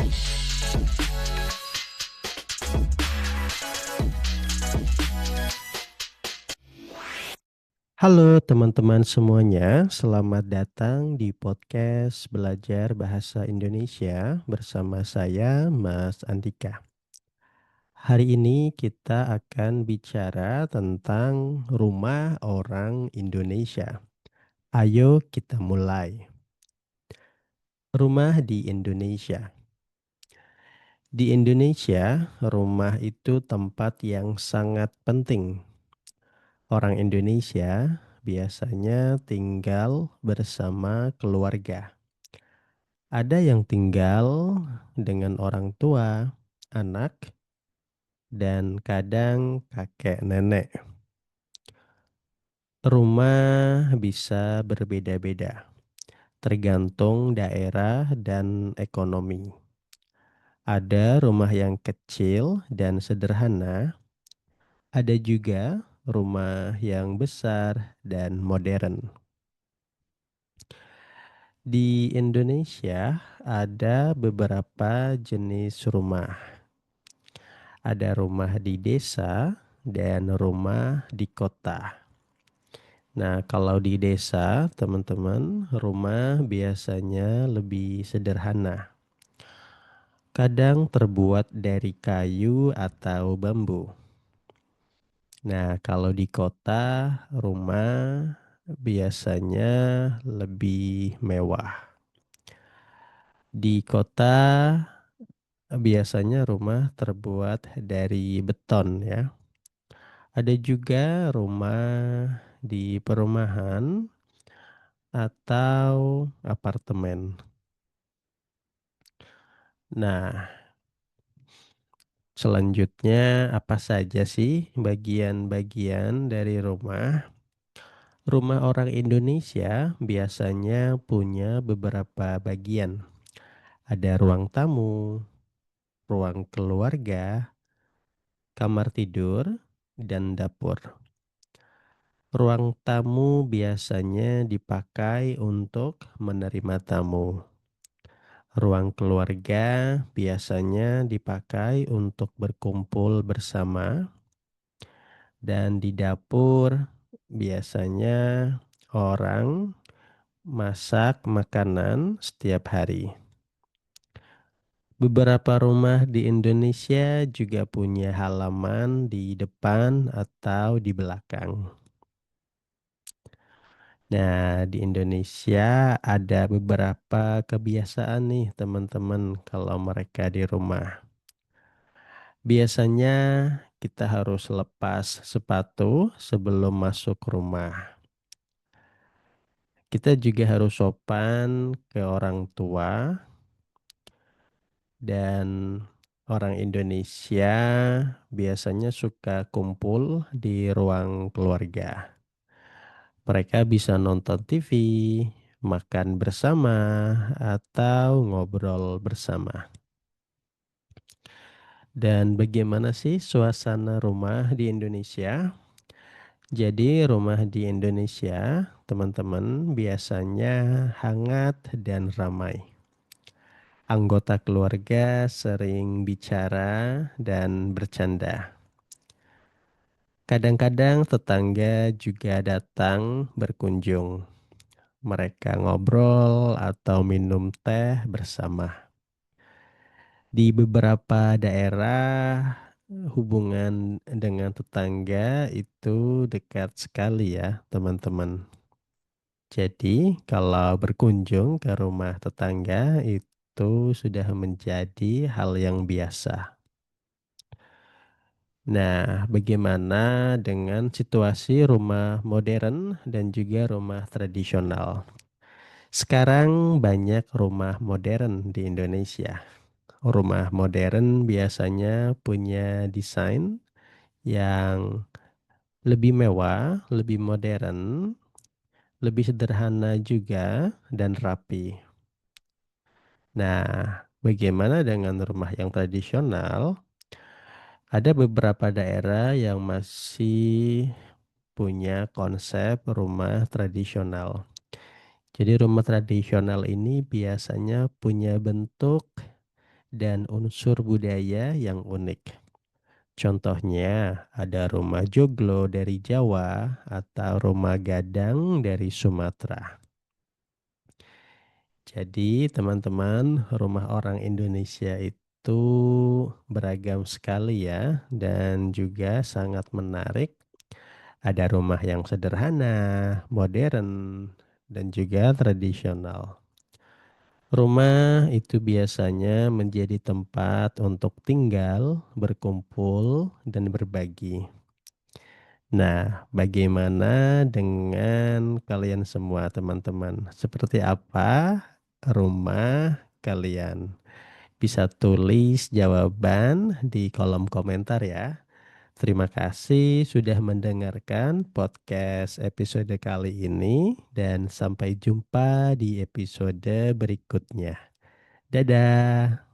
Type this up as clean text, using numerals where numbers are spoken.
Halo teman-teman semuanya, selamat datang di podcast Belajar Bahasa Indonesia bersama saya, Mas Andika. Hari ini kita akan bicara tentang rumah orang Indonesia. Ayo kita mulai. Rumah di Indonesia. Di Indonesia, rumah itu tempat yang sangat penting. Orang Indonesia biasanya tinggal bersama keluarga. Ada yang tinggal dengan orang tua, anak, dan kadang kakek nenek. Rumah bisa berbeda-beda, tergantung daerah dan ekonomi. Ada rumah yang kecil dan sederhana, ada juga rumah yang besar dan modern. Di Indonesia ada beberapa jenis rumah. Ada rumah di desa dan rumah di kota. Nah, kalau di desa, teman-teman, rumah biasanya lebih sederhana. Kadang terbuat dari kayu atau bambu. Nah, kalau di kota, rumah biasanya lebih mewah. Di kota biasanya rumah terbuat dari beton ya. Ada juga rumah di perumahan atau apartemen. Nah, selanjutnya apa saja sih bagian-bagian dari rumah? Rumah orang Indonesia biasanya punya beberapa bagian. Ada ruang tamu, ruang keluarga, kamar tidur, dan dapur. Ruang tamu biasanya dipakai untuk menerima tamu. Ruang keluarga biasanya dipakai untuk berkumpul bersama, dan di dapur biasanya orang masak makanan setiap hari. Beberapa rumah di Indonesia juga punya halaman di depan atau di belakang. Nah, di Indonesia ada beberapa kebiasaan nih teman-teman kalau mereka di rumah. Biasanya kita harus lepas sepatu sebelum masuk rumah. Kita juga harus sopan ke orang tua dan orang Indonesia biasanya suka kumpul di ruang keluarga. Mereka bisa nonton TV, makan bersama, atau ngobrol bersama. Dan bagaimana sih suasana rumah di Indonesia? Jadi rumah di Indonesia, teman-teman, biasanya hangat dan ramai. Anggota keluarga sering bicara dan bercanda. Kadang-kadang tetangga juga datang berkunjung. Mereka ngobrol atau minum teh bersama. Di beberapa daerah, hubungan dengan tetangga itu dekat sekali ya, teman-teman. Jadi, kalau berkunjung ke rumah tetangga itu sudah menjadi hal yang biasa. Nah, bagaimana dengan situasi rumah modern dan juga rumah tradisional? Sekarang banyak rumah modern di Indonesia. Rumah modern biasanya punya desain yang lebih mewah, lebih modern, lebih sederhana juga, dan rapi. Nah, bagaimana dengan rumah yang tradisional? Ada beberapa daerah yang masih punya konsep rumah tradisional. Jadi rumah tradisional ini biasanya punya bentuk dan unsur budaya yang unik. Contohnya, ada rumah joglo dari Jawa atau rumah gadang dari Sumatera. Jadi, teman-teman, rumah orang Indonesia itu beragam sekali ya, dan juga sangat menarik. Ada rumah yang sederhana, modern, dan juga tradisional. Rumah itu biasanya menjadi tempat untuk tinggal, berkumpul, dan berbagi. Nah, bagaimana dengan kalian semua, teman-teman? Seperti apa rumah kalian? Bisa tulis jawaban di kolom komentar ya. Terima kasih sudah mendengarkan podcast episode kali ini, dan sampai jumpa di episode berikutnya. Dadah.